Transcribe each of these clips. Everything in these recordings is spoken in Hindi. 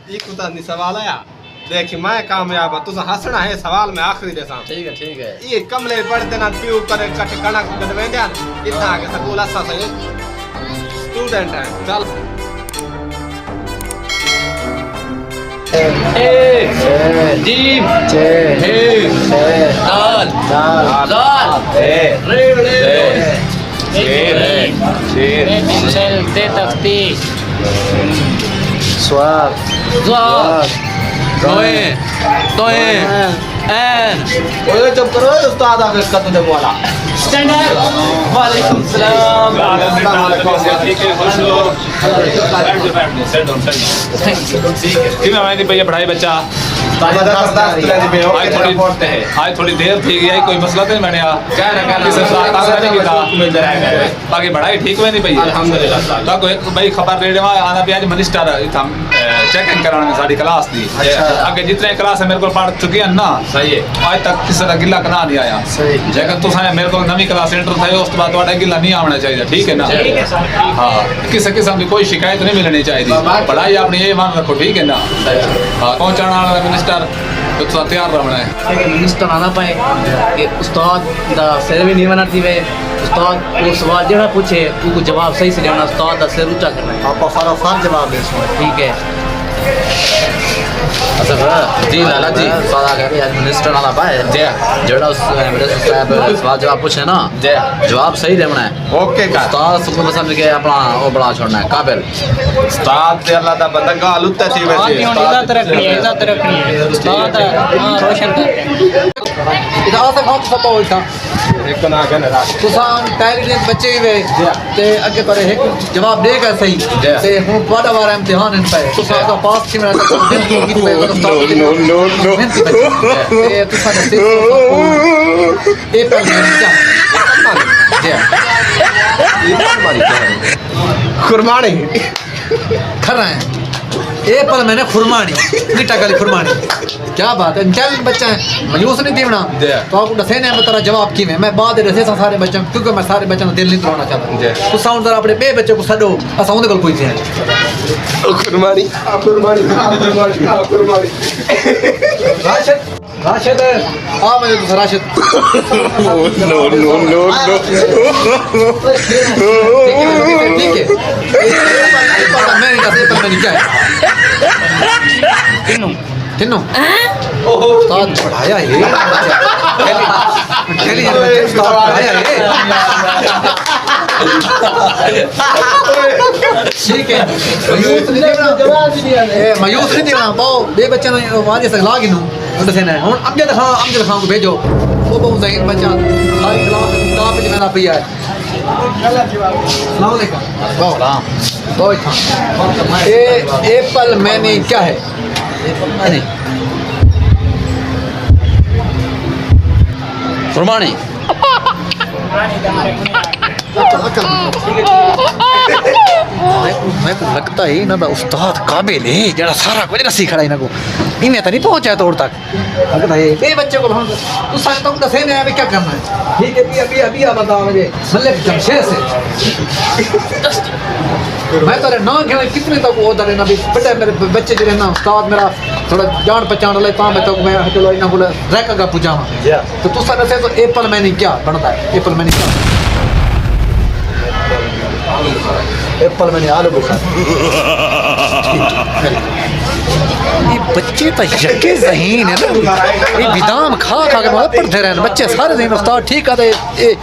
एक कुता नहीं सवाल आया देखी मैं कामयाब तुझ हंसना है सवाल में आखिरी देसा ठीक है ये कमले पढ़ते ना प्यू करे कट कणक गदवेंदे इतना आगे स्कूल असा सही स्टूडेंट है चल जीम हे दाल दाल रे शेर मिशेल ते तख्ती स्वाद तोए एन ओए चुप करो उस्ताद आके कत दे बोला स्टैंड अप वालेकुम सलाम भैया पढ़ाई बच्चा आज थोड़ी देर थी गई कोई मसला तो नहीं बने बाकी पढ़ाई ठीक हुई नहीं भैया अल्हम्दुलिल्लाह तो भाई खबर दे आना भी आज मिनिस्टर चेकिंग कराने में सारी क्लास थी आगे जितने क्लास है मेरे को पढ़ चुकी है ना सही है आज तक किसी का गिला कना नहीं आया जेकर तुम मेरे को नवी क्लास एंटर थे उस बाद थोड़ा गिला नहीं आना चाहिए ठीक है ना हाँ किसी किस्म की कोई शिकायत नहीं मिलनी चाहिए पढ़ाई अपनी ये मान रखो ठीक है ना हाँ पहुँचाने वाला मिनिस्टर तो तैयार रहना है मिनिस्टर आना पाए कि उस्ताद दा सिर भी नहीं बनाती वे उस्ताद वो सवाल जड़ा पूछे उनको जवाब सही से देना उस्ताद दा सिर ऊंचा करना है आप फटाफट जवाब दे इसमें ठीक है अच्छा जी लाला जी सवाल आ गया आज मिनिस्टर आना पाए जड़ा उस मिनिस्टर साहब सवाल जवाब पूछे ना जवाब सही देना है ओके का उस्ताद सबको पसंद के अपना वो बड़ा छोड़ना है काबिल उस्ताद ते अल्लाह दा बंदा गाल उत्ते थी वैसे इज्जत रखनी है उस्ताद हां रोशन कर इधर से बहुत सब होता एक ना गन रात तुसां इंटेलिजेंट बच्चे भी वे ते अगे पर एक जवाब देगा सही ते हुन बड़ा बार इम्तिहान इन पे तुसां का पास थी मेरा तो दिन की पे नो ते तुसां से ए पर क्या कुर्बानी खरा है ए पल मैंने खुरमानी गिट्टा गली खुरमानी क्या बात है इंटेलिजेंट बच्चा है मायूस नहीं दीवना तो आपको दसे ने तेरा जवाब की मैं बाद दसे सारे बच्चों क्योंकि मैं सारे बच्चों का दिल नहीं तोड़ना चाहता तो साउंड जरा अपने बे बच्चे को सडो असा उनके कोल पूछे हैं कुर्बानी राशिद राशिद आ मैं तो राशिद नो ठीक है मैं नहीं कहता पर मैं क्या है तिन्नो उस्ताद पढ़ाया है उस्ताद पढ़ाया है ठीक है मायूस नहीं देना बहु बे बच्चे ने वाजे से ला गिनू उनसे ने हुन अमजद खान को भेजो वो बहुत सही बच्चा सारी क्लास किताब में मेरा पिया है अस्सलाम वालेकुम सलाम तो ए एप्पल मैंने क्या है नहीं फरमानी मैं को लगता है ना उस्ताद काबिल है जरा सारा कुछ रसी खड़ा इनको इन्हें तो नहीं पहुंचा तोड़ तक लगता है ये बच्चे को हम तू सारे तुम दसे ने अभी क्या करना है ठीक है अभी बता मुझे मल्लिक जमशेद से मैं तो ना खेल कितने तक वो दरे ना भी बेटा मेरे बच्चे जो रहना उस्ताद मेरा थोड़ा जान पहचान वाला तो मैं तो मैं चलो इन्हें बोला रैक का पूछावा तो तू सारे से तो एप्पल मैंने क्या बनता है एप्पल मैंने क्या एप्पल मैंने आलू बुखार ये बच्चे तो यके ज़हीन है ना ये बिदाम खा के मतलब पढ़ते रहने बच्चे सारे ज़हीन उस्ताद ठीक है ये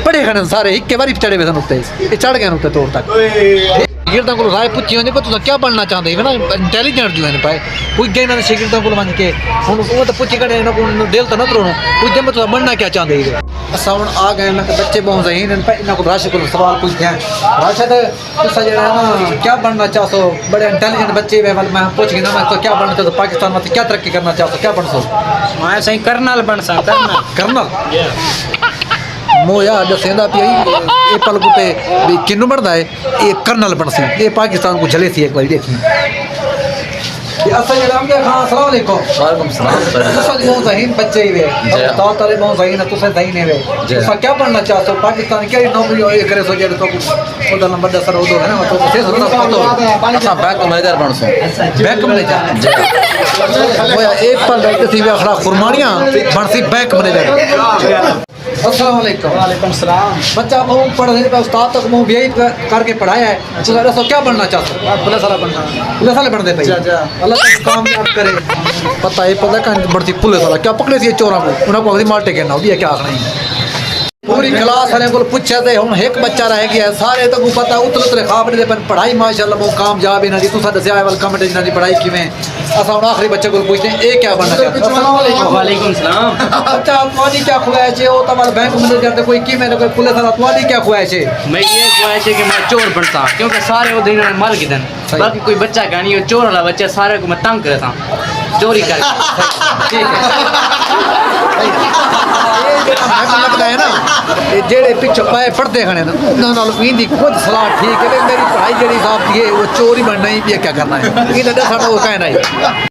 पढ़े खड़े सारे एक के बारी चढ़े हुए थे नुकते ये चढ़ गए नुकते तोड़ तक गिरदा को राय पूछी होनी को तू क्या बनना चाहते है ना इंटेलिजेंट जो है पाए पूछ गए ना शिगिरदा को मन के हुन वो तो पूछी कड़े ना को दिल तो न तरोनो पूछ दे मैं तो बनना क्या चाहते है साउंड आ गए ना बच्चे बहुत ज़हीन इन पे इनको राशिद को सवाल पूछते हैं राशिद तू सजे ना क्या बनना चाहते हो बड़े इंटेलिजेंट बच्चे वे मैं पूछ गया ना मैं तो क्या बनना चाहते हो पाकिस्तान में क्या तरक्की करना चाहते हो क्या बन सो मैं सही कर्नल बन सकता कर्नल मोया दसेंदा पी ये पल कुते किन्नू बनता है ये कर्नल बन सी ये पाकिस्तान को झले सी एक बार देखी असल जनाब के खान अस्सलाम वालेकुम। वालेकुम सलाम असल बहुत सही बच्चे ही वे उस्ताद तारे बहुत सही ना तुसे सही ने वे तुसा क्या पढ़ना चाहते हो पाकिस्तान के नौकरी ये करे सो जेड़े तो ओदा नंबर दसर ओदो है ना तो से सुनना पतो असा बैंक मैनेजर बन सो बैंक मैनेजर वो एक पर बैठे थी वे खड़ा कुरबानियां बनसी बैंक मैनेजर। अस्सलाम वालेकुम। वालेकुम सलाम। बच्चा मुंह पढ़ने पे उस्ताद तक मुंह यही करके पढ़ाया है तो सो क्या बनना चाहते हो? पुलिस वाला बनना। पुलिस वाले बनते भाई अल्लाह तक कामयाब करे। पता है पता कहां बढ़ती पुलिस वाला क्या पकड़े सी चोरा को उन्हें पकड़ी मार टेके ना क्या आखना ही पूरी क्लास वाले को पूछा थे हम एक बच्चा रह गया सारे तो पता उतरे उतरे खाब नहीं पर पढ़ाई माशाल्लाह बहुत कामयाब है ना जी तुसा दसिया है वेलकम टेज ना दी पढ़ाई किवें असा हुन आखिरी बच्चे को पूछते हैं ए क्या बनना चाहता है? अस्सलाम वालेकुम। वालेकुम सलाम। अच्छा तुम्हारी क्या ख्वाहिश है? वो तुम्हारा बैंक मैनेजर तो कोई की मैंने कोई पुलिस वाला तुम्हारी क्या ख्वाहिश है? मैं ये ख्वाहिश है कि मैं चोर बनता क्योंकि सारे वो दिन मर गए बाकी कोई बच्चा का नहीं चोर वाला बच्चा सारे को मैं तंग करता चोरी कर। ठीक है लगता है ना जेड़े पिछो पाए पढ़ते खड़े ना दी खुद सलाह ठीक है मेरी पढ़ाई जड़ी साहब की है वो चोरी बनना ही क्या करना है वो कहना है